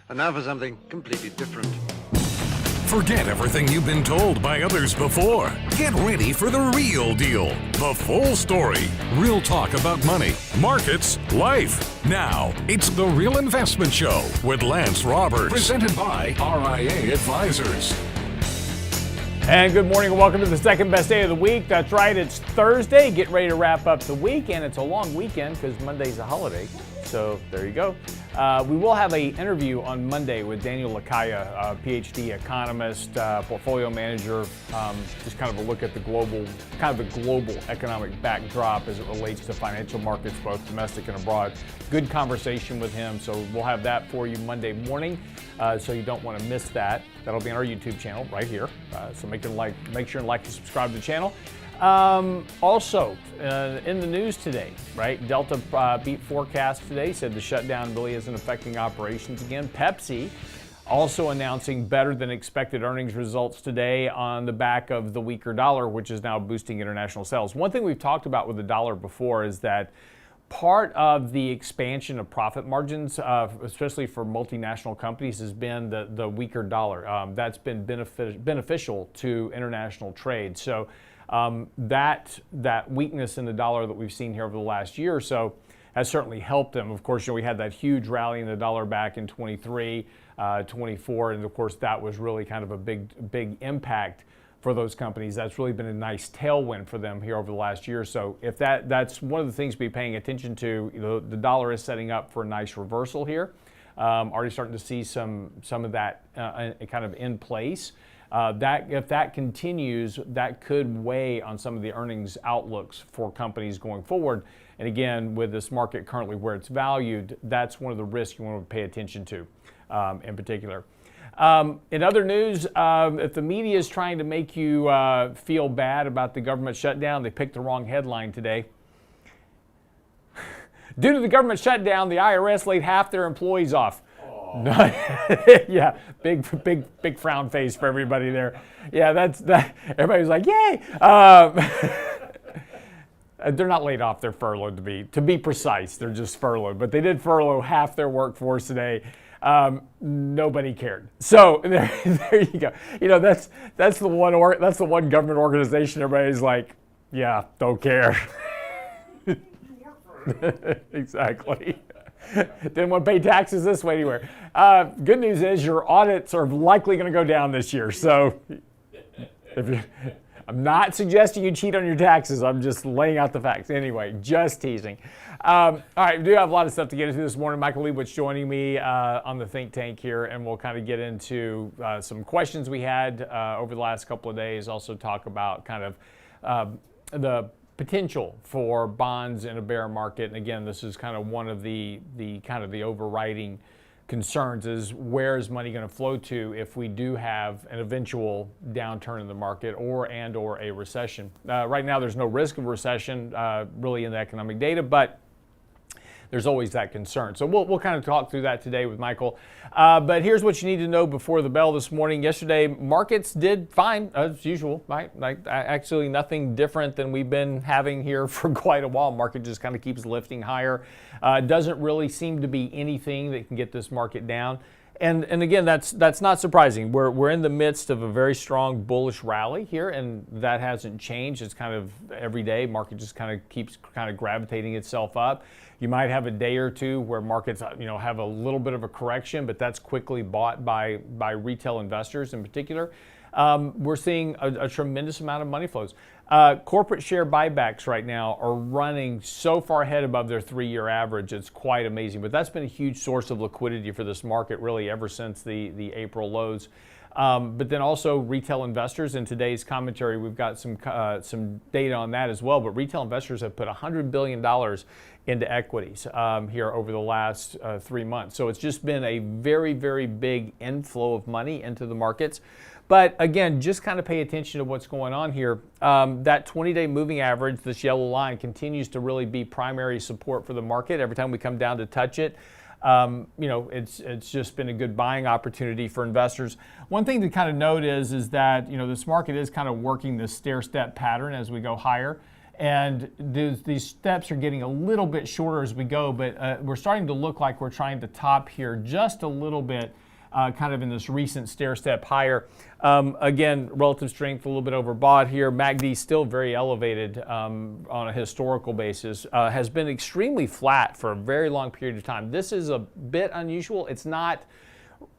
And now for something completely different. Forget everything you've been told by others before. Get ready for the real deal. The full story. Real talk about money, markets, life. Now, it's The Real Investment Show with Lance Roberts. Presented by RIA Advisors. And good morning and welcome to the second best day of the week. That's right, it's Thursday. Get ready to wrap up the week, and it's a long weekend because Monday's a holiday. So there you go. We will have an interview on Monday with Daniel LaCalle, PhD economist, portfolio manager. Just kind of a look at the global economic backdrop as it relates to financial markets, both domestic and abroad. Good conversation with him. So we'll have that for you Monday morning. So you don't want to miss that. That'll be on our YouTube channel right here. So make sure and like and subscribe to the channel. Also, in the news today, right? Delta beat forecast today, said the shutdown really isn't affecting operations again. Pepsi also announcing better than expected earnings results today on the back of the weaker dollar, which is now boosting international sales. One thing we've talked about with the dollar before is that part of the expansion of profit margins, especially for multinational companies, has been the weaker dollar. That's been beneficial to international trade. So that weakness in the dollar that we've seen here over the last year or so has certainly helped them. Of course, we had that huge rally in the dollar back in 23, 24, and of course that was really kind of a big impact for those companies. That's really been a nice tailwind for them here over the last year or so. If that's one of the things to be paying attention to. The dollar is setting up for a nice reversal here. Already starting to see some of that kind of in place. If that continues, that could weigh on some of the earnings outlooks for companies going forward. And again, with this market currently where it's valued, that's one of the risks you want to pay attention to in particular. In other news, if the media is trying to make you feel bad about the government shutdown, they picked the wrong headline today. Due to the government shutdown, the IRS laid half their employees off. Yeah, big frown face for everybody there. Yeah, that. Everybody's like, yay! They're not laid off; they're furloughed. To be precise, they're just furloughed. But they did furlough half their workforce today. Nobody cared. So there you go. That's the one government organization everybody's like, yeah, don't care. Exactly. Didn't want to pay taxes this way anywhere. Good news is your audits are likely going to go down this year. So I'm not suggesting you cheat on your taxes. I'm just laying out the facts. Anyway, just teasing. All right, we do have a lot of stuff to get into this morning. Michael Lebowitz joining me on the think tank here, and we'll kind of get into some questions we had over the last couple of days. Also talk about kind of the potential for bonds in a bear market. And again, this is kind of one of the overriding concerns is where is money going to flow to if we do have an eventual downturn in the market or a recession. Right now, there's no risk of recession really in the economic data, but there's always that concern. So we'll kind of talk through that today with Michael. But here's what you need to know before the bell this morning. Yesterday, markets did fine as usual, right? Actually, nothing different than we've been having here for quite a while. Market just kind of keeps lifting higher. Doesn't really seem to be anything that can get this market down. And again, that's not surprising. We're in the midst of a very strong bullish rally here, and that hasn't changed. It's kind of every day. Market just kind of keeps kind of gravitating itself up. You might have a day or two where markets, have a little bit of a correction, but that's quickly bought by retail investors in particular. We're seeing a tremendous amount of money flows. Corporate share buybacks right now are running so far ahead above their 3-year average. It's quite amazing. But that's been a huge source of liquidity for this market really ever since the April lows. But then also retail investors. In today's commentary, we've got some data on that as well. But retail investors have put $100 billion into equities here over the last 3 months. So it's just been a very, very big inflow of money into the markets. But again, just kind of pay attention to what's going on here. That 20-day moving average, this yellow line, continues to really be primary support for the market. Every time we come down to touch it, it's just been a good buying opportunity for investors. One thing to kind of note is that this market is kind of working this stair-step pattern as we go higher. And these steps are getting a little bit shorter as we go, but we're starting to look like we're trying to top here just a little bit, kind of in this recent stair step higher. Again, relative strength a little bit overbought here. MACD still very elevated on a historical basis. Has been extremely flat for a very long period of time. This is a bit unusual. It's not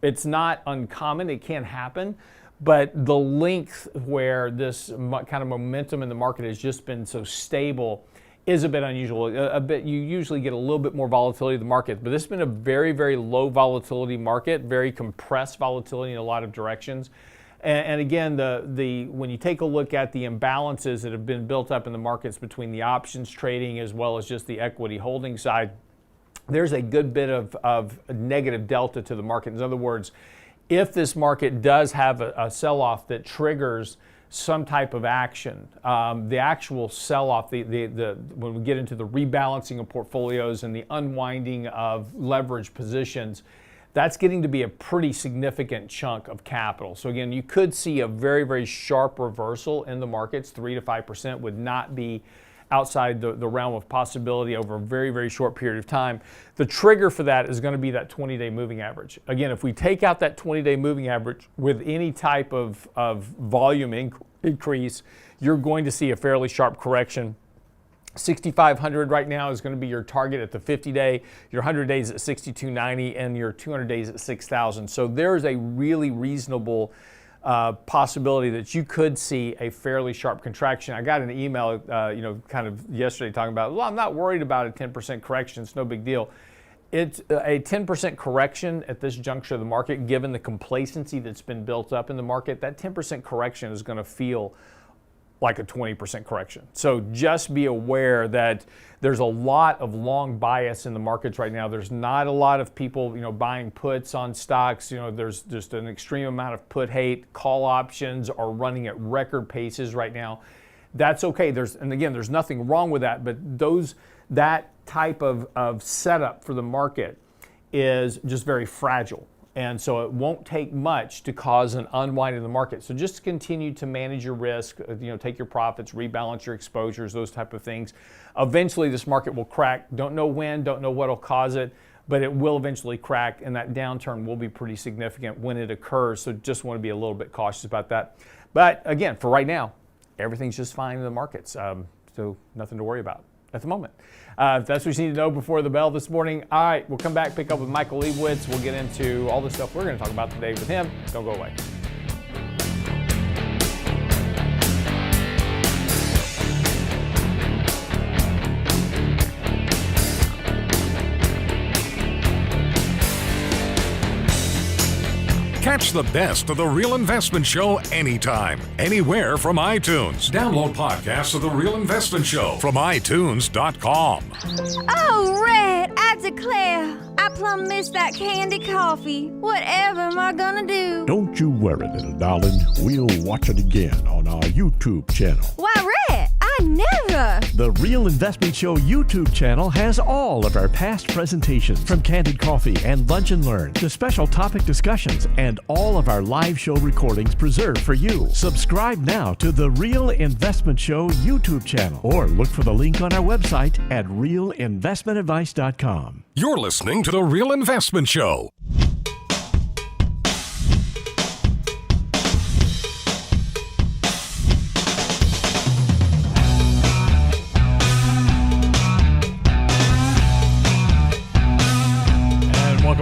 uncommon. It can happen. But the length where this kind of momentum in the market has just been so stable is a bit unusual. You usually get a little bit more volatility in the market, but this has been a very, very low volatility market, very compressed volatility in a lot of directions. And again, when you take a look at the imbalances that have been built up in the markets between the options trading as well as just the equity holding side, there's a good bit of negative delta to the market. In other words, if this market does have a sell-off that triggers some type of action, the actual sell-off, when we get into the rebalancing of portfolios and the unwinding of leverage positions, that's getting to be a pretty significant chunk of capital. So again, you could see a very, very sharp reversal in the markets. 3 to 5% would not be outside the realm of possibility over a very, very short period of time. The trigger for that is going to be that 20-day moving average. Again, if we take out that 20-day moving average with any type of volume increase, you're going to see a fairly sharp correction. 6,500 right now is going to be your target at the 50-day, your 100 days at 6,290, and your 200 days at 6,000. So there's a really reasonable possibility that you could see a fairly sharp contraction. I got an email, kind of yesterday talking about, well, I'm not worried about a 10% correction. It's no big deal. It's a 10% correction at this juncture of the market, given the complacency that's been built up in the market. That 10% correction is going to feel like a 20% correction. So just be aware that there's a lot of long bias in the markets right now. There's not a lot of people, buying puts on stocks. There's just an extreme amount of put hate. Call options are running at record paces right now. That's okay. There's nothing wrong with that, but that type of setup for the market is just very fragile. And so it won't take much to cause an unwind in the market. So just continue to manage your risk, take your profits, rebalance your exposures, those type of things. Eventually this market will crack. Don't know when, don't know what will cause it, but it will eventually crack, and that downturn will be pretty significant when it occurs. So just want to be a little bit cautious about that. But again, for right now, everything's just fine in the markets. So nothing to worry about at the moment. If that's what you need to know before the bell this morning. All right, we'll come back, pick up with Michael Lebowitz. We'll get into all the stuff we're going to talk about today with him. Don't go away. Catch the best of The Real Investment Show anytime, anywhere from iTunes. Download podcasts of The Real Investment Show from iTunes.com. Oh, Red, I declare, I plumb missed that candy coffee. Whatever am I gonna do? Don't you worry, little darling. We'll watch it again on our YouTube channel. Why, Red, I never. The Real Investment Show YouTube channel has all of our past presentations, from Candid Coffee and Lunch and Learn to special topic discussions, and all of our live show recordings preserved for you. Subscribe now to the Real Investment Show YouTube channel, or look for the link on our website at realinvestmentadvice.com. You're listening to The Real Investment Show.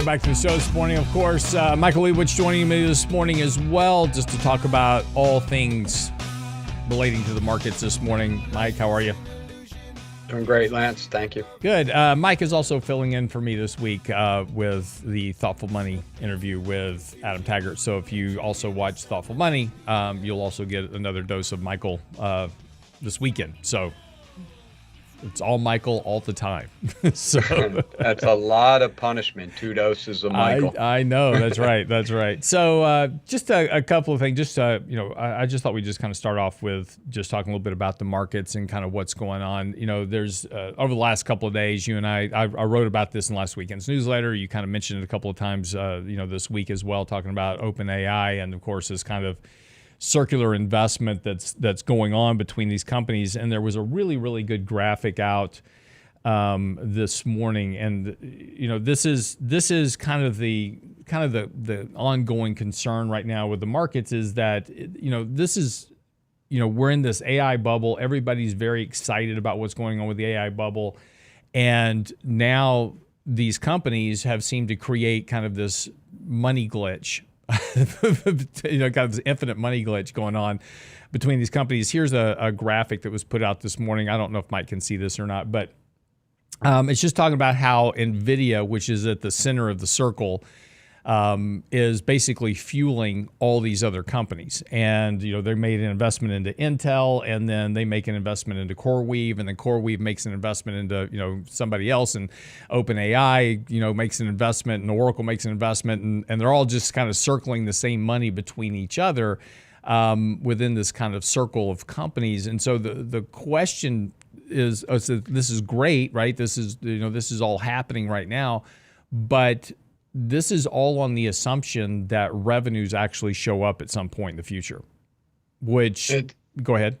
Back to the show this morning, of course. Michael Lebowitz joining me this morning as well, just to talk about all things relating to the markets this morning. Mike, how are you? Doing great, Lance. Thank you. Good. Mike is also filling in for me this week with the Thoughtful Money interview with Adam Taggart. So if you also watch Thoughtful Money, you'll also get another dose of Michael this weekend. So it's all Michael all the time. So that's a lot of punishment. 2 doses of Michael. I know. That's right. That's right. So just a couple of things. Just I just thought we'd just kind of start off with just talking a little bit about the markets and kind of what's going on. There's over the last couple of days, you and I wrote about this in last weekend's newsletter. You kind of mentioned it a couple of times, this week as well, talking about OpenAI, and of course, this kind of circular investment that's going on between these companies. And there was a really, really good graphic out this morning, and this is kind of the ongoing concern right now with the markets is that this is we're in this AI bubble. Everybody's very excited about what's going on with the AI bubble, and now these companies have seemed to create kind of this money glitch, kind of this infinite money glitch going on between these companies. Here's a graphic that was put out this morning. I don't know if Mike can see this or not, but it's just talking about how Nvidia, which is at the center of the circle, is basically fueling all these other companies. And, they made an investment into Intel, and then they make an investment into CoreWeave, and then CoreWeave makes an investment into, somebody else, and OpenAI, makes an investment, and Oracle makes an investment, and they're all just kind of circling the same money between each other within this kind of circle of companies. And so the question is, so this is great, right? This is all happening right now, but this is all on the assumption that revenues actually show up at some point in the future, go ahead.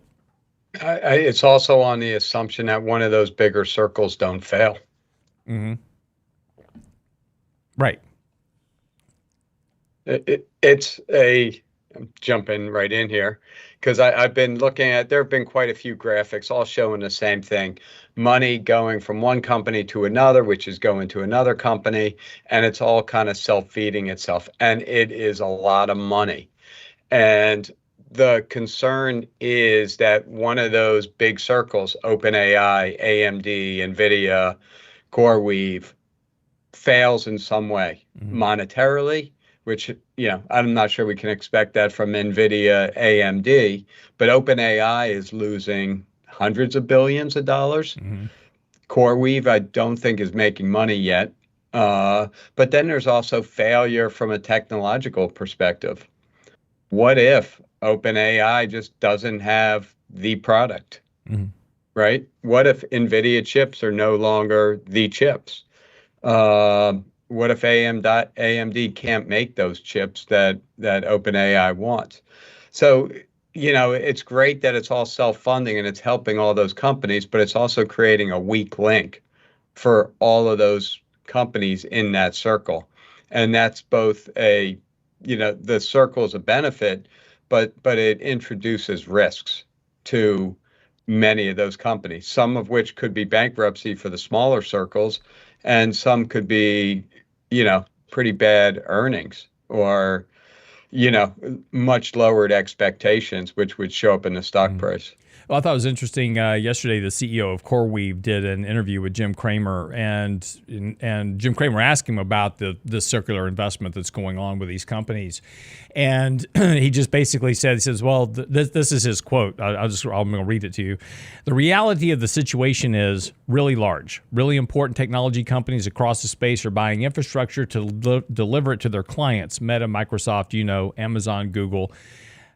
It's also on the assumption that one of those bigger circles don't fail. Mm-hmm. Right. I'm jumping right in here because I've been looking at, there have been quite a few graphics all showing the same thing. Money going from one company to another, which is going to another company, and it's all kind of self-feeding itself. And it is a lot of money. And the concern is that one of those big circles, OpenAI, AMD, Nvidia, CoreWeave, fails in some way, monetarily, which, I'm not sure we can expect that from Nvidia, AMD, but OpenAI is losing hundreds of billions of dollars. Mm-hmm. CoreWeave, I don't think, is making money yet. But then there's also failure from a technological perspective. What if OpenAI just doesn't have the product, right? What if Nvidia chips are no longer the chips? What if AMD can't make those chips that OpenAI wants? So, it's great that it's all self-funding and it's helping all those companies, but it's also creating a weak link for all of those companies in that circle. And that's both the circle is a benefit, but it introduces risks to many of those companies, some of which could be bankruptcy for the smaller circles, and some could be pretty bad earnings or, much lowered expectations, which would show up in the stock price. Well, I thought it was interesting. Yesterday, the CEO of CoreWeave did an interview with Jim Cramer, and Jim Cramer asked him about the circular investment that's going on with these companies, and he just basically said, he says, "Well, this is his quote. I'm going to read it to you. The reality of the situation is really large, really important technology companies across the space are buying infrastructure to deliver it to their clients: Meta, Microsoft, Amazon, Google."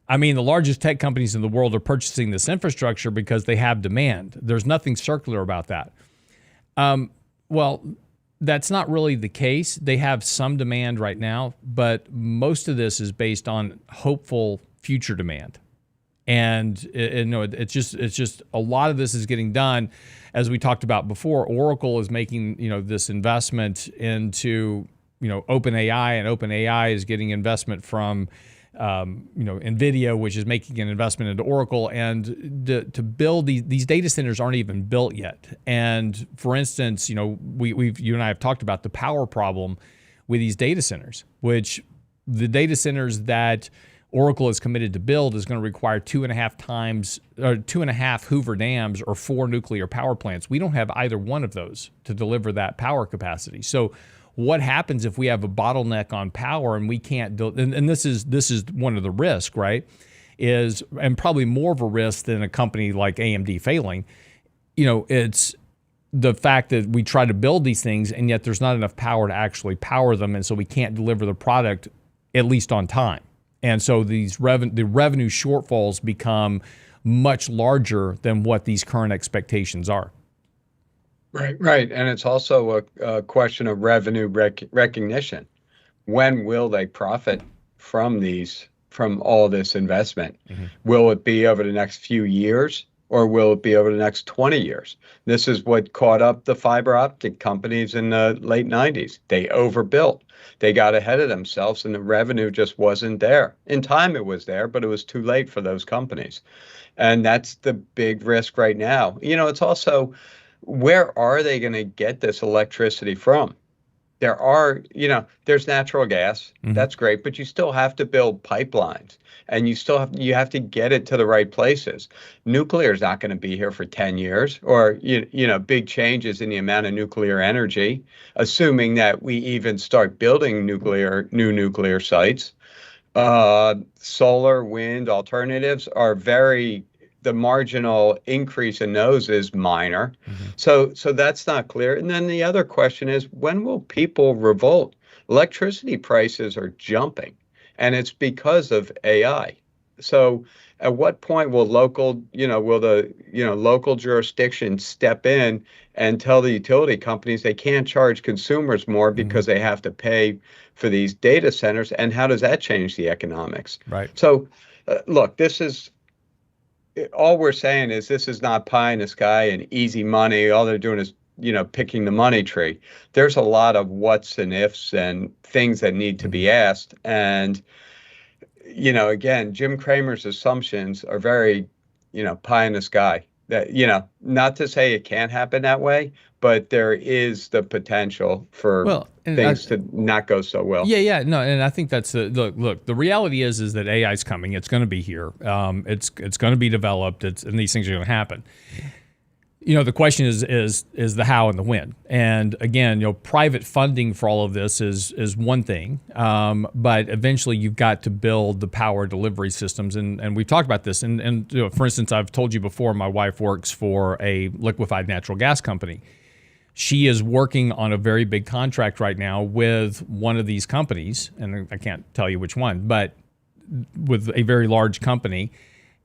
I mean, the largest tech companies in the world are purchasing this infrastructure because they have demand. There's nothing circular about that. Well, that's not really the case. They have some demand right now, but most of this is based on hopeful future demand. And it's just a lot of this is getting done. As we talked about before, Oracle is making this investment into OpenAI, and OpenAI is getting investment from Nvidia, which is making an investment into Oracle, and to build these data centers aren't even built yet. And for instance, you and I have talked about the power problem with these data centers, which the data centers that Oracle is committed to build is going to require 2.5 Hoover dams or 4 nuclear power plants. We don't have either one of those to deliver that power capacity. So what happens if we have a bottleneck on power and we can't and this is one of the risks, right? And probably more of a risk than a company like AMD failing. It's the fact that we try to build these things and yet there's not enough power to actually power them, and so we can't deliver the product at least on time. And so the revenue shortfalls become much larger than what these current expectations are. Right. And it's also a question of revenue recognition. When will they profit from these from all this investment. Will it be over the next few years, or will it be over the next 20 years? This is what caught up the fiber optic companies in the late 90s. They overbuilt. They got ahead of themselves, and the revenue just wasn't there. In time, it was there, but it was too late for those companies. And that's the big risk right now. It's also, where are they going to get this electricity from? There's natural gas. That's great, but you still have to build pipelines, and you have to get it to the right places. Nuclear is not going to be here for 10 years, or big changes in the amount of nuclear energy, assuming that we even start building new nuclear sites. Solar, wind alternatives are the marginal increase in those is minor. So that's not clear. And then the other question is, when will people revolt? Electricity prices are jumping, and it's because of AI. So at what point will the local jurisdiction step in and tell the utility companies they can't charge consumers more because they have to pay for these data centers? And how does that change the economics? Right. So look, all we're saying is this is not pie in the sky and easy money. All they're doing is, picking the money tree. There's a lot of what's and ifs and things that need to be asked. And, again, Jim Cramer's assumptions are very, pie in the sky. That, not to say it can't happen that way, but there is the potential for things to not go so well. Yeah, no, and I think that's look. The reality is that AI is coming. It's going to be here. It's going to be developed. And these things are going to happen. The question is the how and the when. And again, private funding for all of this is one thing, but eventually you've got to build the power delivery systems. And we've talked about this. And for instance, I've told you before, my wife works for a liquefied natural gas company. She is working on a very big contract right now with one of these companies, and I can't tell you which one, but with a very large company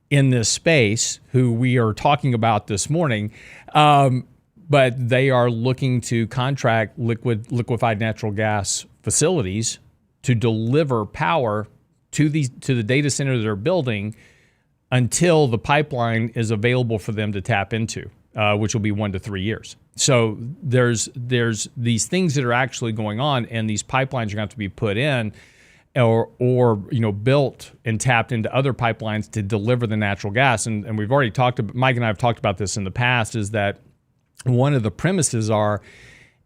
in this space who we are talking about this morning. But they are looking to contract liquefied natural gas facilities to deliver power to the data center they're building until the pipeline is available for them to tap into, which will be 1 to 3 years. So there's these things that are actually going on, and these pipelines are going to have to be put in or built and tapped into other pipelines to deliver the natural gas. And we've already Mike and I have talked about this in the past, is that one of the premises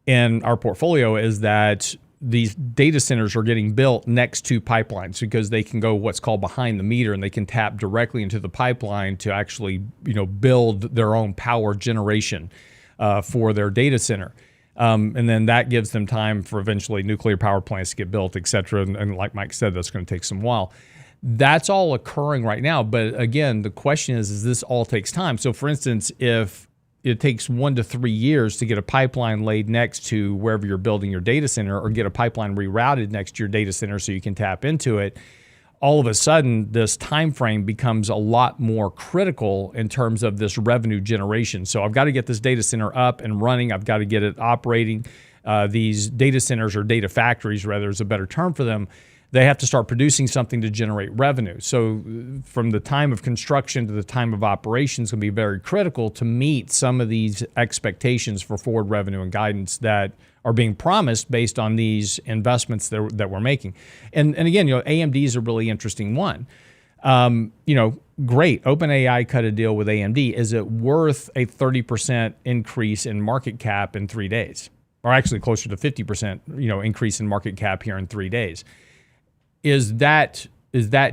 in our portfolio is that these data centers are getting built next to pipelines because they can go what's called behind the meter, and they can tap directly into the pipeline to actually, build their own power generation for their data center. And then that gives them time for eventually nuclear power plants to get built, et cetera. And like Mike said, that's going to take some while. That's all occurring right now. But again, the question is this all takes time? So for instance, if it takes 1 to 3 years to get a pipeline laid next to wherever you're building your data center, or get a pipeline rerouted next to your data center so you can tap into it, all of a sudden this time frame becomes a lot more critical in terms of this revenue generation. So I've got to get this data center up and running. I've got to get it operating. These data centers, or data factories rather is a better term for them, they have to start producing something to generate revenue. So from the time of construction to the time of operations can be very critical to meet some of these expectations for forward revenue and guidance that are being promised based on these investments that we're making. And again, AMD is a really interesting one. Great, OpenAI cut a deal with AMD. Is it worth a 30% increase in market cap in 3 days? Or actually closer to 50%, increase in market cap here in 3 days? Is that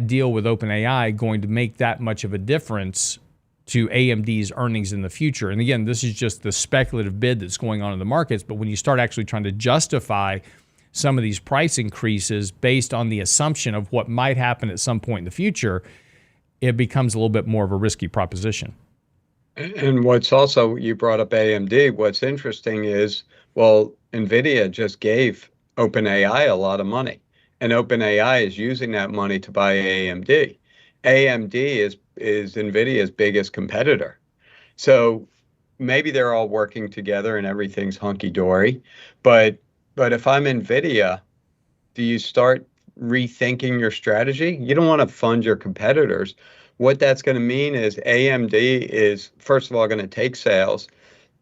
deal with OpenAI going to make that much of a difference to AMD's earnings in the future? And again, this is just the speculative bid that's going on in the markets, but when you start actually trying to justify some of these price increases based on the assumption of what might happen at some point in the future, it becomes a little bit more of a risky proposition. And what's also, you brought up AMD, what's interesting is, Nvidia just gave OpenAI a lot of money. And OpenAI is using that money to buy AMD. AMD is NVIDIA's biggest competitor. So maybe they're all working together and everything's hunky-dory. But if I'm NVIDIA, do you start rethinking your strategy. You don't want to fund your competitors. What that's going to mean is AMD is, first of all, going to take sales.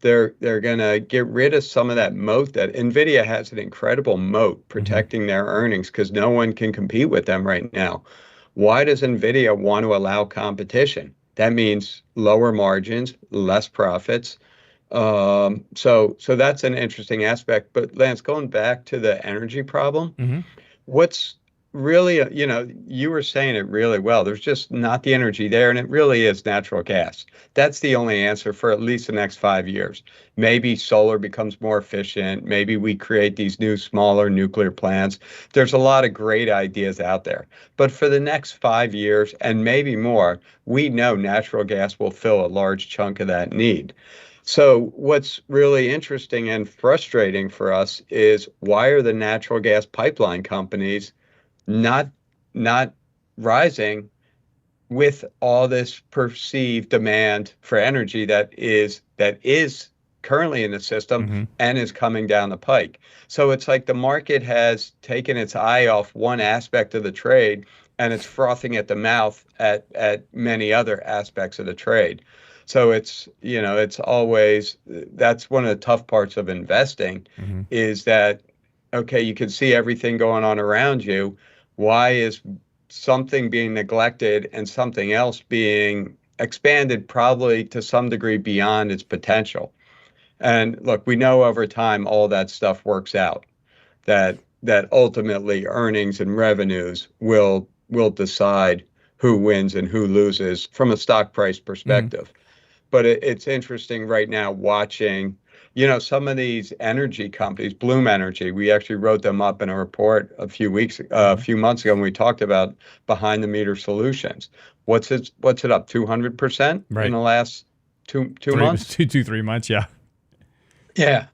They're going to get rid of some of that moat that Nvidia has, an incredible moat protecting their earnings because no one can compete with them right now. Why does Nvidia want to allow competition? That means lower margins, less profits. So that's an interesting aspect. But Lance, going back to the energy problem, what's really, you were saying it really well. There's just not the energy there, and it really is natural gas. That's the only answer for at least the next 5 years. Maybe solar becomes more efficient. Maybe we create these new, smaller nuclear plants. There's a lot of great ideas out there. But for the next 5 years, and maybe more, we know natural gas will fill a large chunk of that need. So what's really interesting and frustrating for us is why are the natural gas pipeline companies not rising with all this perceived demand for energy that is currently in the system and is coming down the pike? So it's like the market has taken its eye off one aspect of the trade and it's frothing at the mouth at many other aspects of the trade. So it's always, that's one of the tough parts of investing is that, okay, you can see everything going on around you. Why is something being neglected and something else being expanded probably to some degree beyond its potential? And look, we know over time all that stuff works out, that ultimately earnings and revenues will decide who wins and who loses from a stock price perspective. But it's interesting right now watching, some of these energy companies, Bloom Energy, we actually wrote them up in a report a few months ago when we talked about behind the meter solutions. What's it up 200% in the last two months? 3 months, yeah. Yeah.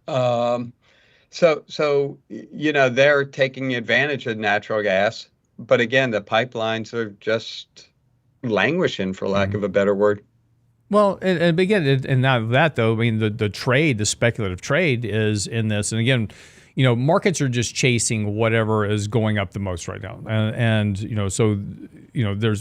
So they're taking advantage of natural gas, but again, the pipelines are just languishing, for lack of a better word. Well, and again, and now that though, I mean, the trade, the speculative trade is in this. And again, markets are just chasing whatever is going up the most right now.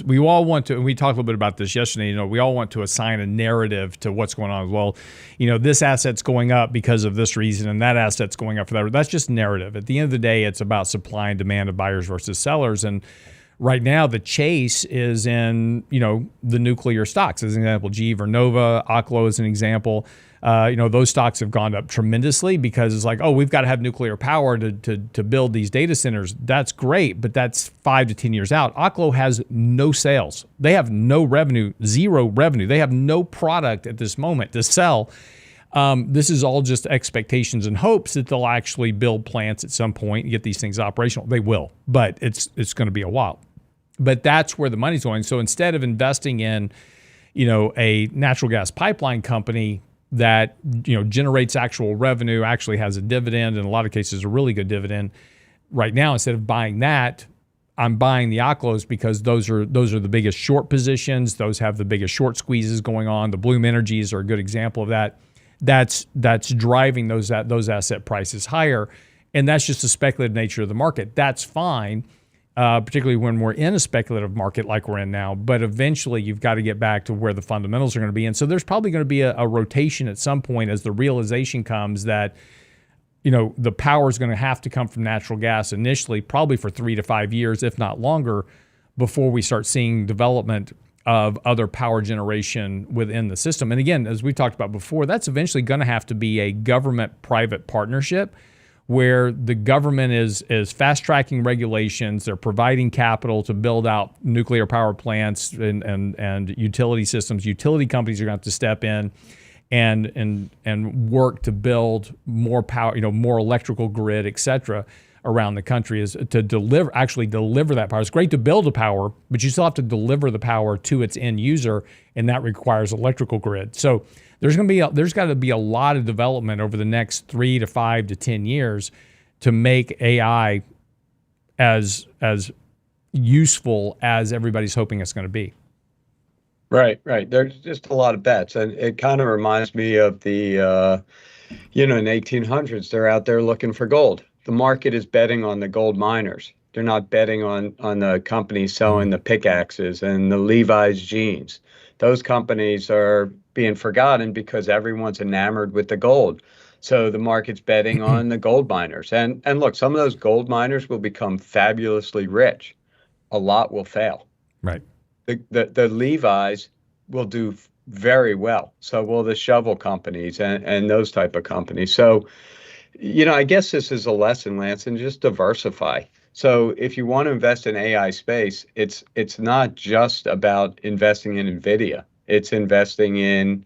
We all want to, and we talked a little bit about this yesterday, we all want to assign a narrative to what's going on. Well, this asset's going up because of this reason and that asset's going up for that. That's just narrative. At the end of the day, it's about supply and demand of buyers versus sellers. And right now, the chase is in, the nuclear stocks. As an example, GE Vernova, Oklo is an example. Those stocks have gone up tremendously because it's like, oh, we've got to have nuclear power to build these data centers. That's great, but that's 5 to 10 years out. Oklo has no sales. They have no revenue, zero revenue. They have no product at this moment to sell. This is all just expectations and hopes that they'll actually build plants at some point and get these things operational. They will, but it's going to be a while. But that's where the money's going. So instead of investing in, a natural gas pipeline company that, generates actual revenue, actually has a dividend, in a lot of cases a really good dividend, right now, instead of buying that, I'm buying the Oklos because those are the biggest short positions. Those have the biggest short squeezes going on. The Bloom Energies are a good example of that. That's driving those asset prices higher. And that's just the speculative nature of the market. That's fine. Particularly when we're in a speculative market like we're in now. But eventually you've got to get back to where the fundamentals are going to be. And so there's probably going to be a rotation at some point as the realization comes that, the power is going to have to come from natural gas initially, probably for 3 to 5 years, if not longer, before we start seeing development of other power generation within the system. And again, as we talked about before, that's eventually going to have to be a government-private partnership where the government is fast-tracking regulations. They're providing capital to build out nuclear power plants and utility systems. Utility companies are going to have to step in and work to build more power, more electrical grid, et cetera, around the country, is to deliver that power. It's great to build the power, but you still have to deliver the power to its end user, and that requires electrical grid. So there's got to be a lot of development over the next 3 to 5 to 10 years to make AI as useful as everybody's hoping it's going to be. Right. There's just a lot of bets, and it kind of reminds me of the, in the 1800s, they're out there looking for gold. The market is betting on the gold miners. They're not betting on the companies selling the pickaxes and the Levi's jeans. Those companies are being forgotten because everyone's enamored with the gold. So the market's betting on the gold miners. And look, some of those gold miners will become fabulously rich. A lot will fail. Right. The Levi's will do very well. So will the shovel companies and those type of companies. So, I guess this is a lesson, Lance, and just diversify. So if you want to invest in AI space, it's not just about investing in Nvidia. It's investing in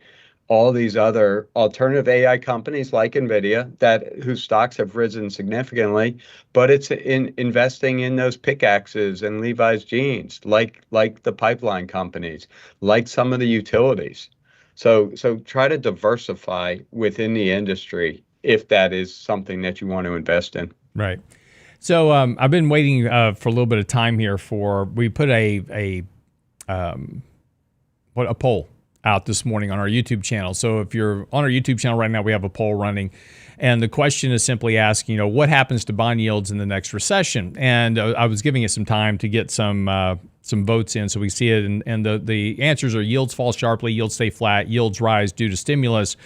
all these other alternative AI companies like Nvidia whose stocks have risen significantly, but it's in investing in those pickaxes and Levi's jeans, like the pipeline companies, like some of the utilities. So try to diversify within the industry if that is something that you want to invest in. Right. So I've been waiting for a little bit of time here we put a poll out this morning on our YouTube channel. So if you're on our YouTube channel right now, we have a poll running. And the question is simply asking, what happens to bond yields in the next recession? And I was giving it some time to get some votes in so we see it. And the answers are yields fall sharply, yields stay flat, yields rise due to stimulus,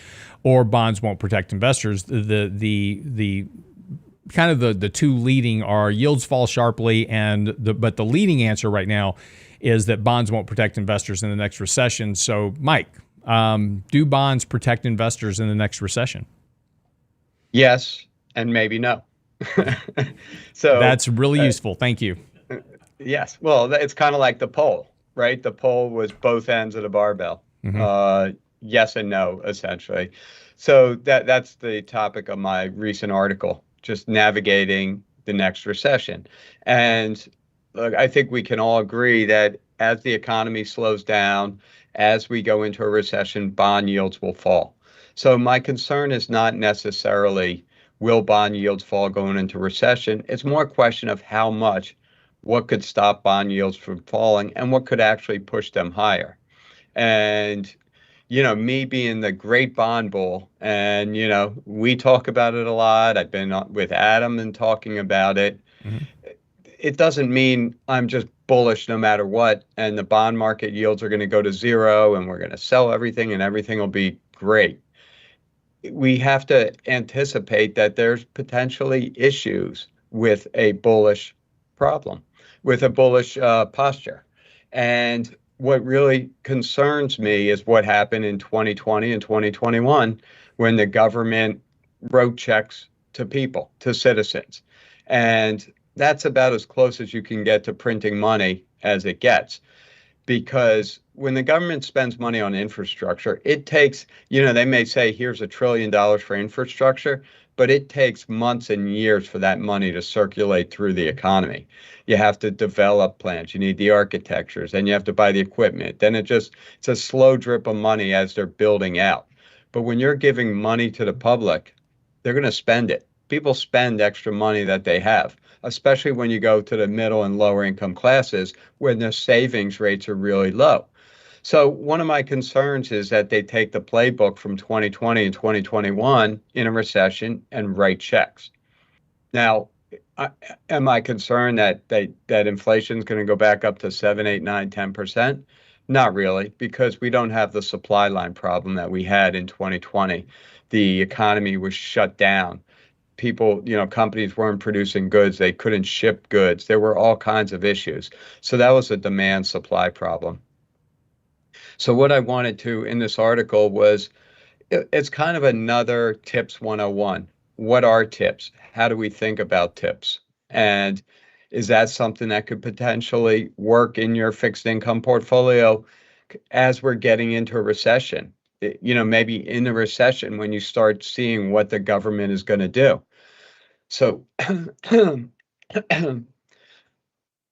or bonds won't protect investors. The kind of the two leading are yields fall sharply, but the leading answer right now is that bonds won't protect investors in the next recession. So, Mike, do bonds protect investors in the next recession? Yes, and maybe no. So that's really useful. Thank you. Yes. Well, it's kind of like the poll, right? The poll was both ends of the barbell. Mm-hmm. Yes and no, essentially. So that's the topic of my recent article, just navigating the next recession. And look, I think we can all agree that as the economy slows down, as we go into a recession, bond yields will fall. So my concern is not necessarily will bond yields fall going into recession. It's more a question of how much, what could stop bond yields from falling, and what could actually push them higher. And, me being the great bond bull, and, we talk about it a lot. I've been with Adam and talking about it. Mm-hmm. It doesn't mean I'm just bullish no matter what, and the bond market yields are going to go to zero, and we're going to sell everything, and everything will be great. We have to anticipate that there's potentially issues with a bullish problem, with a bullish posture. And what really concerns me is what happened in 2020 and 2021 when the government wrote checks to people, to citizens. And that's about as close as you can get to printing money as it gets. Because when the government spends money on infrastructure, it takes, they may say, here's $1 trillion for infrastructure, but it takes months and years for that money to circulate through the economy. You have to develop plans. You need the architectures, and you have to buy the equipment. Then it's a slow drip of money as they're building out. But when you're giving money to the public, they're going to spend it. People spend extra money that they have, especially when you go to the middle and lower income classes when their savings rates are really low. So one of my concerns is that they take the playbook from 2020 and 2021 in a recession and write checks. Now, am I concerned that inflation is going to go back up to 7, 8, 9, 10%? Not really, because we don't have the supply line problem that we had in 2020. The economy was shut down. People, companies weren't producing goods. They couldn't ship goods. There were all kinds of issues. So that was a demand supply problem. So what I wanted to in this article was, it's kind of another tips 101. What are tips? How do we think about tips? And is that something that could potentially work in your fixed income portfolio as we're getting into a recession? Maybe in a recession when you start seeing what the government is going to do. So,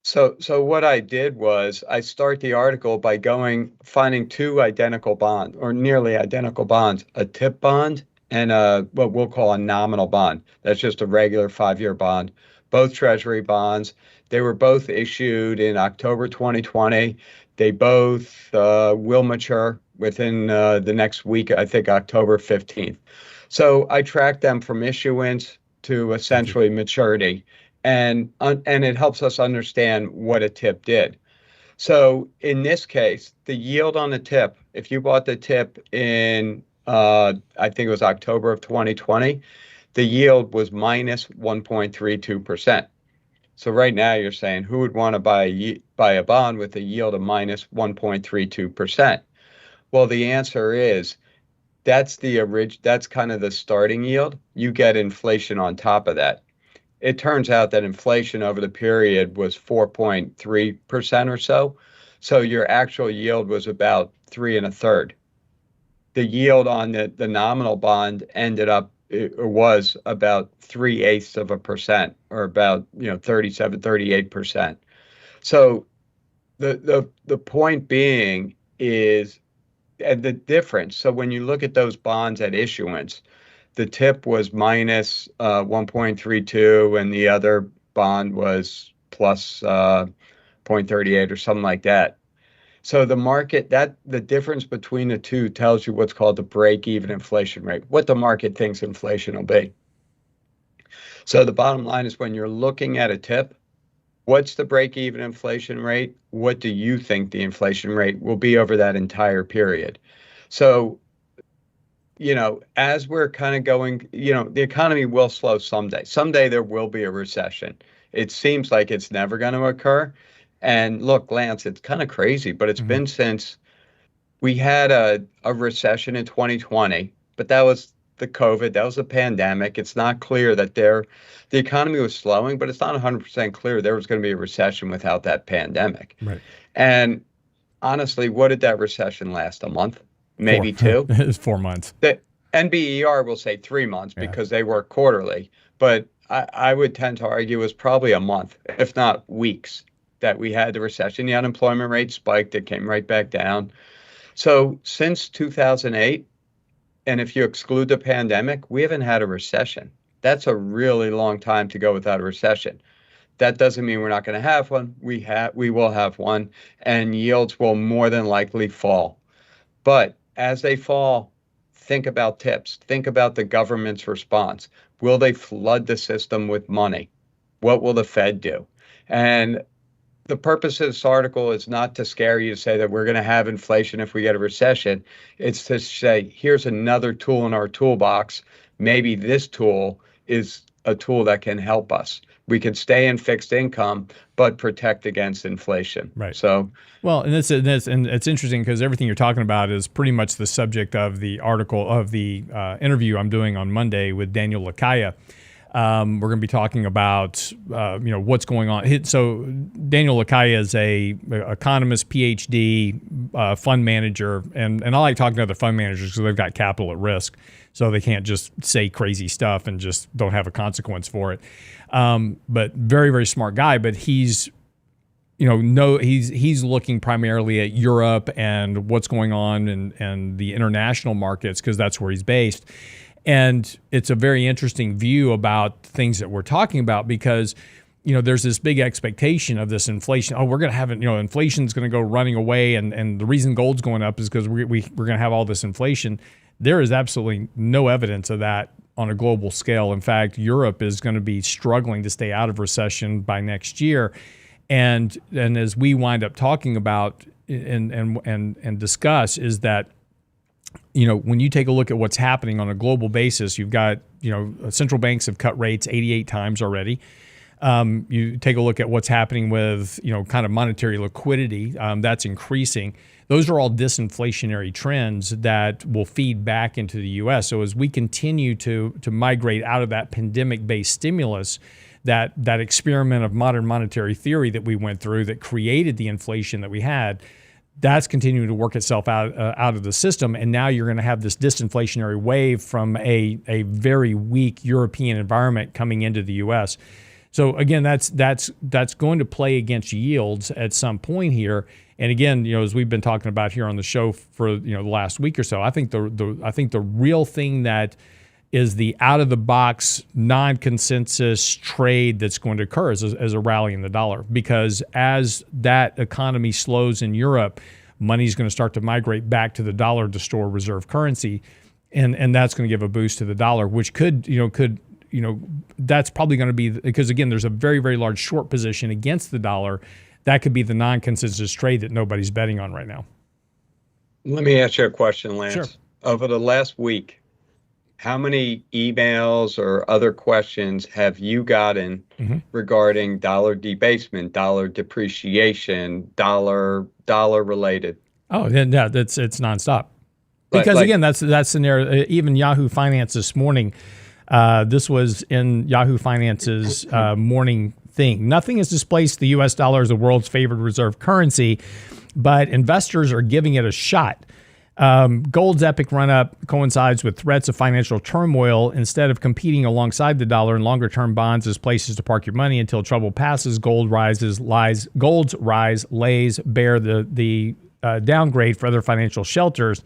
so what I did was I start the article by finding two identical bonds or nearly identical bonds, a tip bond and what we'll call a nominal bond. That's just a regular 5-year bond, both treasury bonds. They were both issued in October 2020. They both will mature within the next week, I think October 15th. So I tracked them from issuance to essentially maturity. and it helps us understand what a tip did. So in this case, the yield on the tip, if you bought the tip in, I think it was October of 2020, the yield was minus 1.32%. So right now you're saying, who would want to buy a bond with a yield of minus 1.32%? Well, the answer is that's kind of the starting yield. You get inflation on top of that. It turns out that inflation over the period was 4.3% or so. So your actual yield was about 3 1/3. The yield on the nominal bond was about 0.3%, or about 38%. So the point being is, and the difference. So when you look at those bonds at issuance, the tip was minus 1.32, and the other bond was plus 0.38 or something like that. So the market, the difference between the two tells you what's called the break-even inflation rate, what the market thinks inflation will be. So the bottom line is, when you're looking at a tip, what's the break-even inflation rate? What do you think the inflation rate will be over that entire period? So, as we're kind of going, the economy will slow someday. Someday there will be a recession. It seems like it's never going to occur. And look, Lance, it's kind of crazy, but it's been since we had a recession in 2020, but that was the COVID, that was a pandemic. It's not clear that the economy was slowing, but it's not 100% clear there was going to be a recession without that pandemic. Right. And honestly, what did that recession last? A month? Maybe 2? It was 4 months. The NBER will say 3 months because they work quarterly, but I would tend to argue it was probably a month, if not weeks, that we had the recession. The unemployment rate spiked. It came right back down. So since 2008, and if you exclude the pandemic, we haven't had a recession. That's a really long time to go without a recession. That doesn't mean we're not going to have one. We will have one, and yields will more than likely fall. But as they fall, think about tips. Think about the government's response. Will they flood the system with money? What will the Fed do? And the purpose of this article is not to scare you to say that we're going to have inflation if we get a recession. It's to say, here's another tool in our toolbox. Maybe this tool is a tool that can help us. We can stay in fixed income, but protect against inflation. Right. So, well, and it's interesting because everything you're talking about is pretty much the subject of the article, of the interview I'm doing on Monday with Daniel LaCalle. We're going to be talking about what's going on. So Daniel LaCalle is a economist, PhD, fund manager, and I like talking to other fund managers because they've got capital at risk, so they can't just say crazy stuff and just don't have a consequence for it. But very, very smart guy. But he's looking primarily at Europe and what's going on and the international markets, because that's where he's based. And it's a very interesting view about things that we're talking about, because there's this big expectation of this inflation. Oh, we're going to have it, inflation's going to go running away. And the reason gold's going up is because we're going to have all this inflation. There is absolutely no evidence of that on a global scale. In fact, Europe is going to be struggling to stay out of recession by next year. And as we wind up talking about and discuss, is that when you take a look at what's happening on a global basis, you've got, central banks have cut rates 88 times already. You take a look at what's happening with, kind of monetary liquidity, that's increasing. Those are all disinflationary trends that will feed back into the U.S. So as we continue to migrate out of that pandemic-based stimulus, that experiment of modern monetary theory that we went through that created the inflation that we had, that's continuing to work itself out of the system. And now you're going to have this disinflationary wave from a very weak European environment coming into the U.S. So again, that's going to play against yields at some point here. And again, as we've been talking about here on the show for the last week or so, I think the real thing that is the out of the box non-consensus trade that's going to occur is a rally in the dollar, because as that economy slows in Europe, money's going to start to migrate back to the dollar to store reserve currency, and that's going to give a boost to the dollar, which could that's probably going to be, because again, there's a very, very large short position against the dollar. That could be the non-consensus trade that nobody's betting on right now. Let me ask you a question, Lance. Sure. Over the last week, how many emails or other questions have you gotten regarding dollar debasement, dollar depreciation, dollar related? Oh, yeah, it's nonstop. Because again, that's the narrative. Even Yahoo Finance this morning, this was in Yahoo Finance's morning thing. Nothing has displaced the U.S. dollar as the world's favored reserve currency, but investors are giving it a shot. Gold's epic run-up coincides with threats of financial turmoil. Instead of competing alongside the dollar in longer-term bonds as places to park your money until trouble passes, gold's rise lays bare the downgrade for other financial shelters.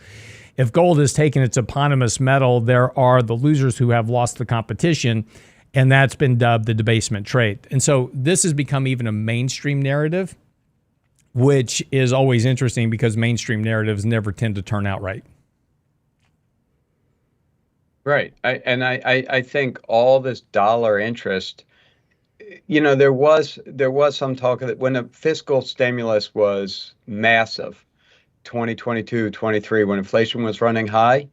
If gold has taken its eponymous metal, there are the losers who have lost the competition, and that's been dubbed the debasement trade. And so this has become even a mainstream narrative, which is always interesting because mainstream narratives never tend to turn out right. Right. I think all this dollar interest, there was some talk that when the fiscal stimulus was massive, 2022, 23, when inflation was running high,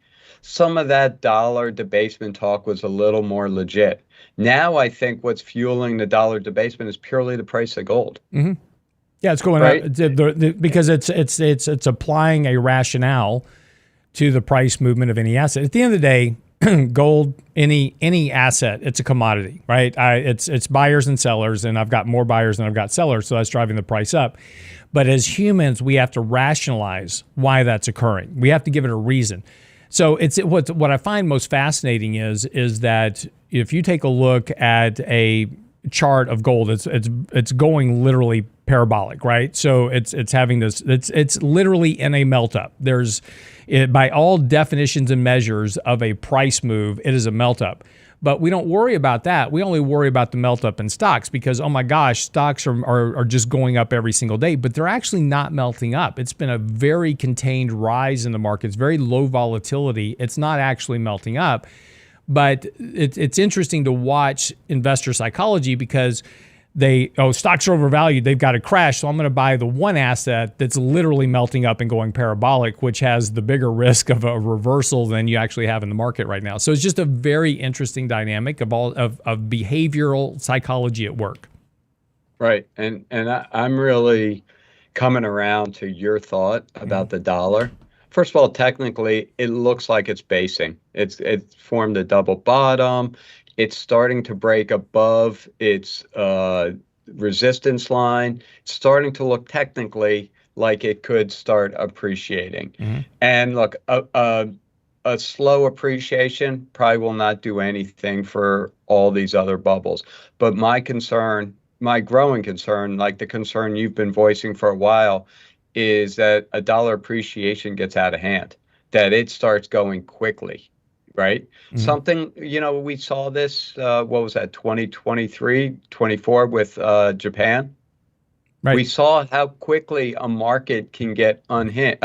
some of that dollar debasement talk was a little more legit. Now I think what's fueling the dollar debasement is purely the price of gold. Mm-hmm. Yeah, it's going right? up because it's applying a rationale to the price movement of any asset. At the end of the day, gold, any asset, it's a commodity, right? It's buyers and sellers, and I've got more buyers than I've got sellers, so that's driving the price up. But as humans, we have to rationalize why that's occurring. We have to give it a reason. So what I find most fascinating is that if you take a look at a chart of gold, it's going literally parabolic, right? So it's having this, it's literally in a melt up. By all definitions and measures of a price move, it is a melt up. But we don't worry about that. We only worry about the melt up in stocks because, oh my gosh, stocks are just going up every single day, but they're actually not melting up. It's been a very contained rise in the markets, very low volatility. It's not actually melting up. But it's interesting to watch investor psychology because stocks are overvalued, they've got to crash, so I'm going to buy the one asset that's literally melting up and going parabolic, which has the bigger risk of a reversal than you actually have in the market right now. So it's just a very interesting dynamic of behavioral psychology at work. Right, and I'm really coming around to your thought about the dollar. First of all, technically, it looks like it's basing. It's formed a double bottom. It's starting to break above its resistance line. It's starting to look technically like it could start appreciating. Mm-hmm. And look, a slow appreciation probably will not do anything for all these other bubbles. But my growing concern, like the concern you've been voicing for a while, is that a dollar appreciation gets out of hand, that it starts going quickly, right? Mm-hmm. Something, we saw this, what was that, 2023, 24 with Japan? Right. We saw how quickly a market can get unhinged,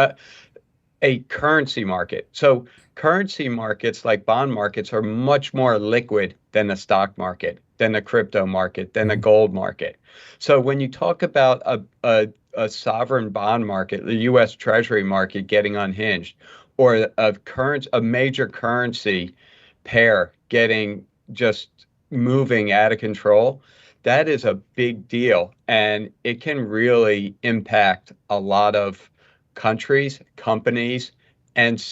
a currency market. So currency markets like bond markets are much more liquid than the stock market, than the crypto market, than the gold market. So when you talk about a sovereign bond market, the U.S. Treasury market getting unhinged, or a major currency pair getting just moving out of control, that is a big deal, and it can really impact a lot of countries, companies, and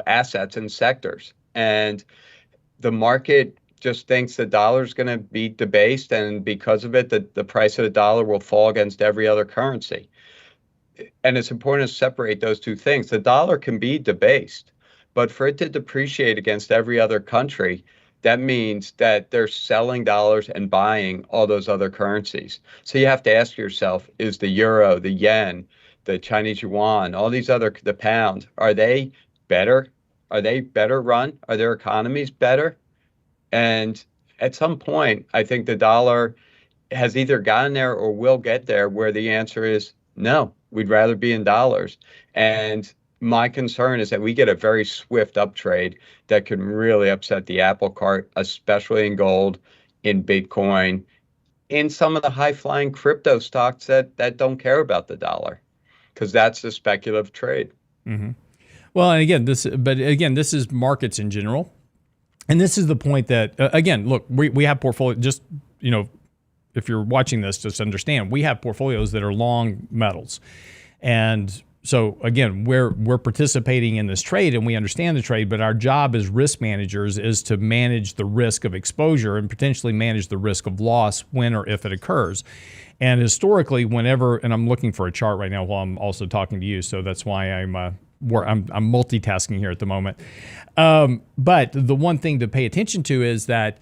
assets and sectors. And the market just thinks the dollar is going to be debased, and because of it, the price of the dollar will fall against every other currency. And it's important to separate those two things. The dollar can be debased, but for it to depreciate against every other country, that means that they're selling dollars and buying all those other currencies. So you have to ask yourself, is the euro, the yen, the Chinese yuan, all these the pound, are they better? Are they better run? Are their economies better? And at some point, I think the dollar has either gotten there or will get there where the answer is no, we'd rather be in dollars. And my concern is that we get a very swift uptrade that could really upset the apple cart, especially in gold, in Bitcoin, in some of the high-flying crypto stocks that don't care about the dollar, because that's the speculative trade. Mm-hmm. Well, and again, this is markets in general. And this is the point that, again, look, we have portfolio, just, if you're watching this, just understand, we have portfolios that are long metals. And so again, we're participating in this trade and we understand the trade, but our job as risk managers is to manage the risk of exposure and potentially manage the risk of loss when or if it occurs. And historically, whenever, and I'm looking for a chart right now while I'm also talking to you, so that's why I'm multitasking here at the moment. But the one thing to pay attention to is that,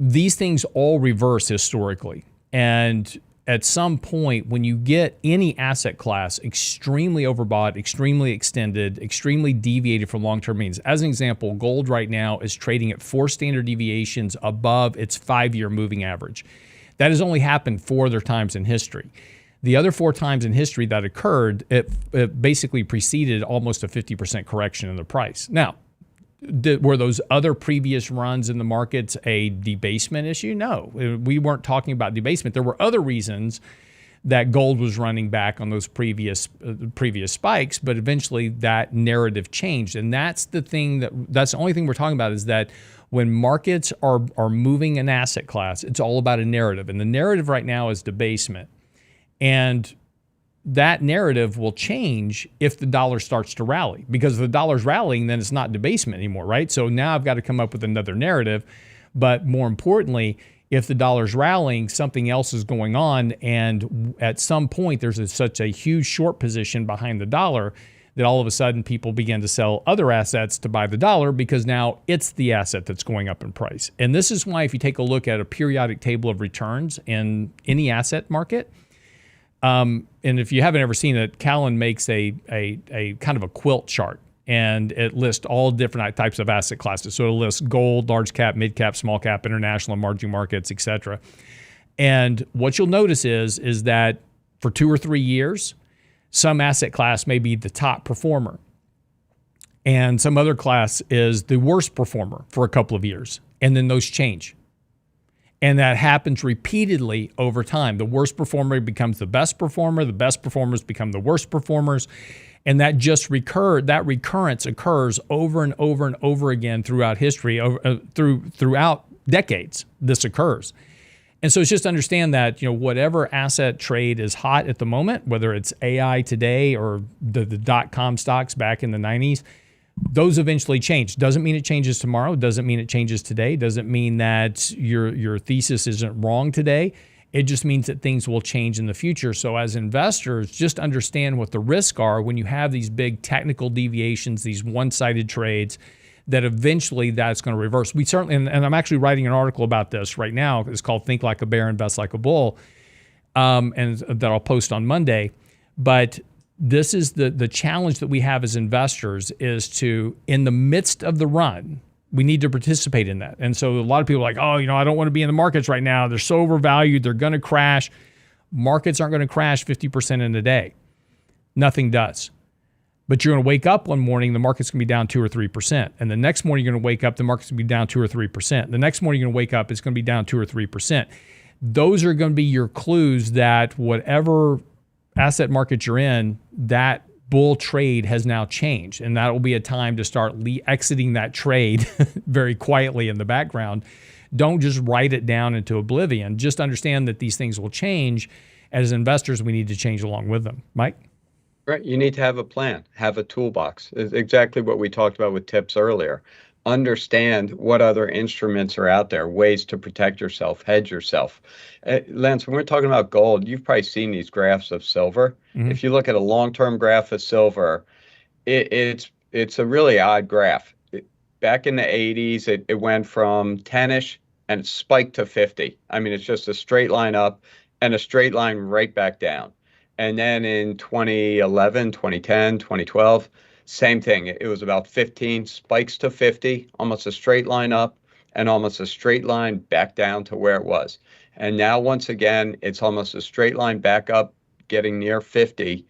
these things all reverse historically. And at some point, when you get any asset class extremely overbought, extremely extended, extremely deviated from long-term means. As an example, gold right now is trading at 4 standard deviations above its 5-year moving average. That has only happened 4 other times in history. The other 4 times in history that occurred, it basically preceded almost a 50% correction in the price. Now, were those other previous runs in the markets a debasement issue? No, we weren't talking about debasement. There were other reasons that gold was running back on those previous spikes, but eventually that narrative changed. And that's the only thing we're talking about, is that when markets are moving an asset class, it's all about a narrative. And the narrative right now is debasement. And that narrative will change if the dollar starts to rally, because if the dollar's rallying, then it's not debasement anymore, right? So now I've got to come up with another narrative. But more importantly, if the dollar's rallying, something else is going on. And at some point, there's such a huge short position behind the dollar that all of a sudden people begin to sell other assets to buy the dollar, because now it's the asset that's going up in price. And this is why, if you take a look at a periodic table of returns in any asset market, and if you haven't ever seen it, Callan makes a kind of a quilt chart, and it lists all different types of asset classes. So it lists gold, large cap, mid cap, small cap, international, emerging markets, etc. And what you'll notice is that for 2 or 3 years, some asset class may be the top performer, and some other class is the worst performer for a couple of years, and then those change. And that happens repeatedly over time. The worst performer becomes the best performer. The best performers become the worst performers. And that that recurrence occurs over and over and over again throughout history, throughout decades. This occurs. And so it's just understand that, whatever asset trade is hot at the moment, whether it's AI today or the dot-com stocks back in the 90s, those eventually change. Doesn't mean it changes tomorrow. Doesn't mean it changes today. Doesn't mean that your thesis isn't wrong today. It just means that things will change in the future. So as investors, just understand what the risks are when you have these big technical deviations, these one-sided trades, that eventually that's going to reverse. We certainly, and I'm actually writing an article about this right now. It's called Think Like a Bear, Invest Like a Bull, and that I'll post on Monday. But this is the challenge that we have as investors, is to, in the midst of the run, we need to participate in that. And so a lot of people are like, I don't want to be in the markets right now. They're so overvalued. They're going to crash. Markets aren't going to crash 50% in a day. Nothing does. But you're going to wake up one morning, the market's going to be down 2 or 3%. And the next morning you're going to wake up, the market's going to be down 2 or 3%. The next morning you're going to wake up, it's going to be down 2 or 3%. Those are going to be your clues that whatever asset market you're in, that bull trade has now changed. And that will be a time to start exiting that trade very quietly in the background. Don't just write it down into oblivion. Just understand that these things will change. As investors, we need to change along with them. Mike? Right. You need to have a plan, have a toolbox. It's exactly what we talked about with tips earlier. Understand what other instruments are out there, ways to protect yourself, hedge yourself. Lance, when we're talking about gold, you've probably seen these graphs of silver. Mm-hmm. If you look at a long-term graph of silver, it's a really odd graph. Back in the 80s, it went from 10-ish and it spiked to 50. I mean, it's just a straight line up and a straight line right back down. And then in 2011, 2010, 2012, same thing. It was about 15, spikes to 50, almost a straight line up and almost a straight line back down to where it was. And now, once again, it's almost a straight line back up, getting near 50.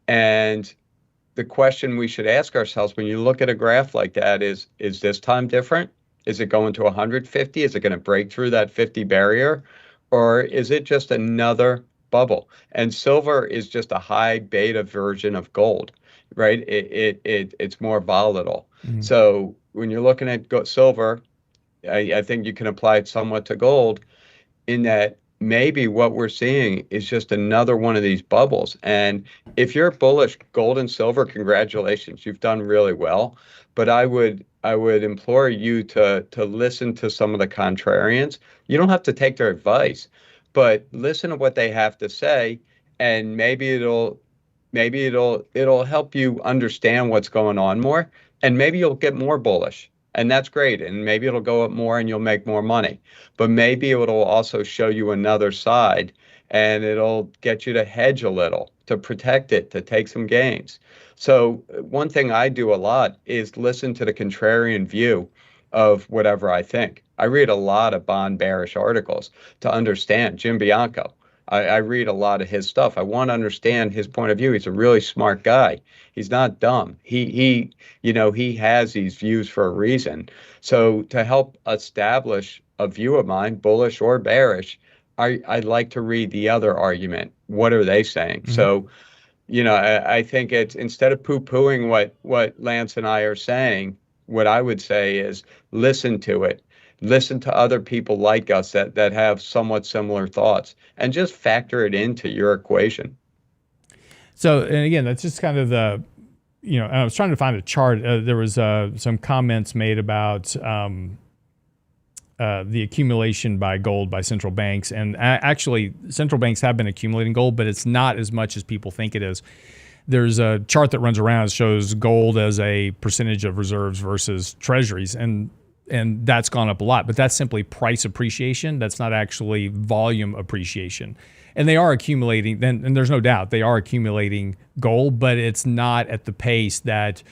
And the question we should ask ourselves when you look at a graph like that is this time different? Is it going to 150? Is it going to break through that 50 barrier? Or is it just another bubble? And silver is just a high beta version of gold, right? It's more volatile. So when you're looking at silver, I think you can apply it somewhat to gold in that maybe what we're seeing is just another one of these bubbles. And if you're bullish gold and silver, congratulations, you've done really well. But I would implore you to listen to some of the contrarians. You don't have to take their advice, but listen to what they have to say, and maybe it'll help you understand what's going on more, and maybe you'll get more bullish. And that's great. And maybe it'll go up more and you'll make more money. But maybe it'll also show you another side, and it'll get you to hedge a little, to protect it, to take some gains. So one thing I do a lot is listen to the contrarian view of whatever I think. I read a lot of bond bearish articles to understand Jim Bianco. I read a lot of his stuff. I want to understand his point of view. He's a really smart guy. He's not dumb. He has these views for a reason. So to help establish a view of mine, bullish or bearish, I like to read the other argument. What are they saying? So, I think it's, instead of poo-pooing what Lance and I are saying, what I would say is listen to it. Listen to other people like us that have somewhat similar thoughts, and just factor it into your equation. So, and again, that's just kind of the, I was trying to find a chart. There was some comments made about the accumulation by gold by central banks. And actually, central banks have been accumulating gold, but it's not as much as people think it is. There's a chart that runs around that shows gold as a percentage of reserves versus treasuries. And that's gone up a lot, but that's simply price appreciation. That's not actually volume appreciation. And they are accumulating, and there's no doubt they are accumulating gold, but it's not at the pace that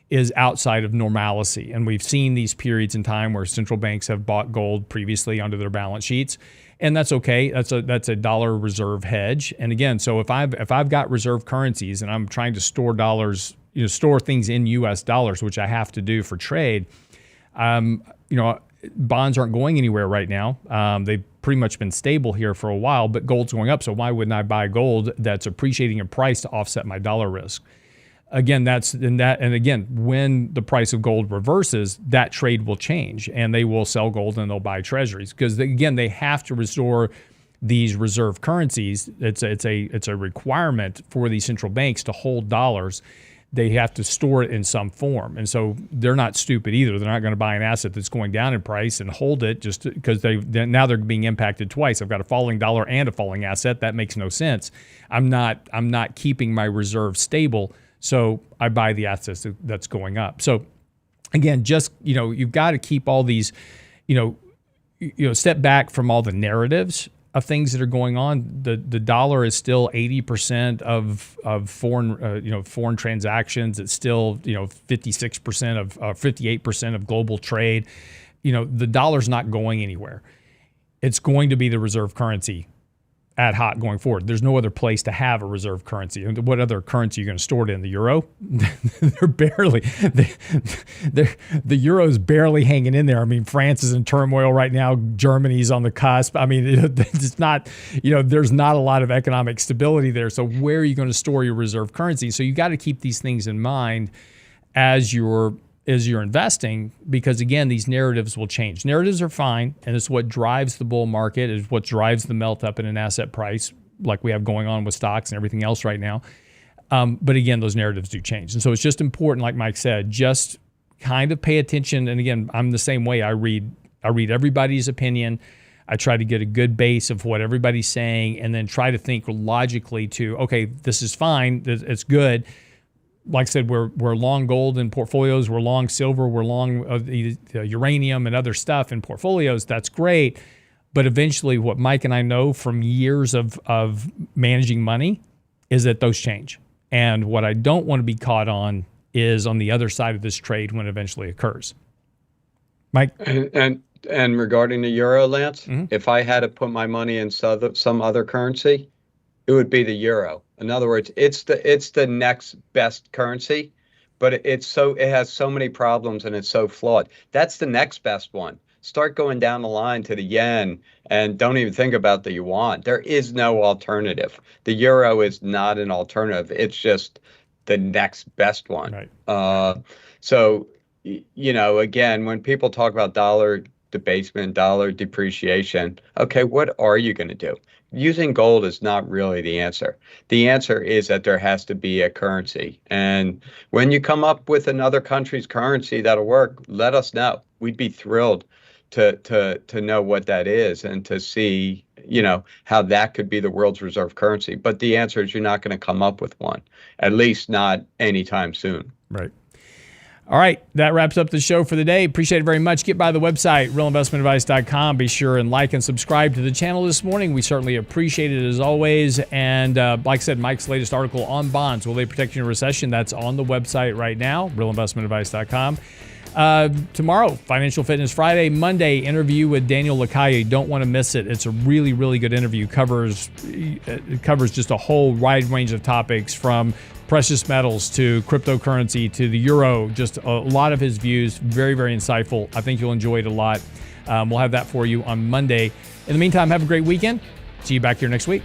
is outside of normalcy. And we've seen these periods in time where central banks have bought gold previously onto their balance sheets, and that's okay. That's a dollar reserve hedge. And again, so if I've got reserve currencies and I'm trying to store dollars, store things in U.S. dollars, which I have to do for trade. Bonds aren't going anywhere right now. They've pretty much been stable here for a while, but gold's going up. So why wouldn't I buy gold that's appreciating in price to offset my dollar risk? Again, and again, when the price of gold reverses, that trade will change, and they will sell gold and they'll buy treasuries, because again, they have to restore these reserve currencies. It's a requirement for these central banks to hold dollars. They have to store it in some form. And so they're not stupid either. They're not going to buy an asset that's going down in price and hold it just because now they're being impacted twice. I've got a falling dollar and a falling asset. That makes no sense. I'm not keeping my reserve stable, so I buy the assets that's going up. So again, just, you've got to keep all these, step back from all the narratives of things that are going on. The dollar is still 80% of foreign transactions. It's still 56% of 58% of global trade. The dollar's not going anywhere. It's going to be the reserve currency ad hoc going forward. There's no other place to have a reserve currency. What other currency are you going to store it in? The euro? The euro's barely hanging in there. I mean, France is in turmoil right now. Germany's on the cusp. I mean, it's not, there's not a lot of economic stability there. So where are you going to store your reserve currency? So you got to keep these things in mind as you're investing, because again, these narratives will change. Narratives are fine, and it's what drives the bull market, is what drives the melt up in an asset price, like we have going on with stocks and everything else right now. But again, those narratives do change. And so it's just important, like Mike said, just kind of pay attention. And again, I'm the same way. I read everybody's opinion. I try to get a good base of what everybody's saying, and then try to think logically to, okay, this is fine, it's good. Like I said, we're long gold in portfolios, we're long silver, we're long uranium and other stuff in portfolios. That's great. But eventually, what Mike and I know from years of managing money is that those change. And what I don't want to be caught on is on the other side of this trade when it eventually occurs. Mike? And regarding the euro, Lance, if I had to put my money in some other currency, it would be the euro. In other words, it's the next best currency, but it has so many problems and it's so flawed. That's the next best one. Start going down the line to the yen and don't even think about the yuan. There is no alternative. The euro is not an alternative. It's just the next best one. Right. So, again, when people talk about dollar debasement, dollar depreciation, okay, what are you going to do? Using gold is not really the answer. The answer is that there has to be a currency. And when you come up with another country's currency that'll work, let us know. We'd be thrilled to know what that is and to see, how that could be the world's reserve currency. But the answer is you're not going to come up with one, at least not anytime soon. Right. All right, that wraps up the show for the day. Appreciate it very much. Get by the website, realinvestmentadvice.com. Be sure and like and subscribe to the channel this morning. We certainly appreciate it as always. And like I said, Mike's latest article on bonds, will they protect you in a recession? That's on the website right now, realinvestmentadvice.com. Tomorrow, Financial Fitness Friday. Monday, interview with Daniel LaCalle. Don't want to miss it. It's a really, really good interview. It covers just a whole wide range of topics, from precious metals to cryptocurrency to the euro. Just a lot of his views. Very, very insightful. I think you'll enjoy it a lot. We'll have that for you on Monday. In the meantime, have a great weekend. See you back here next week.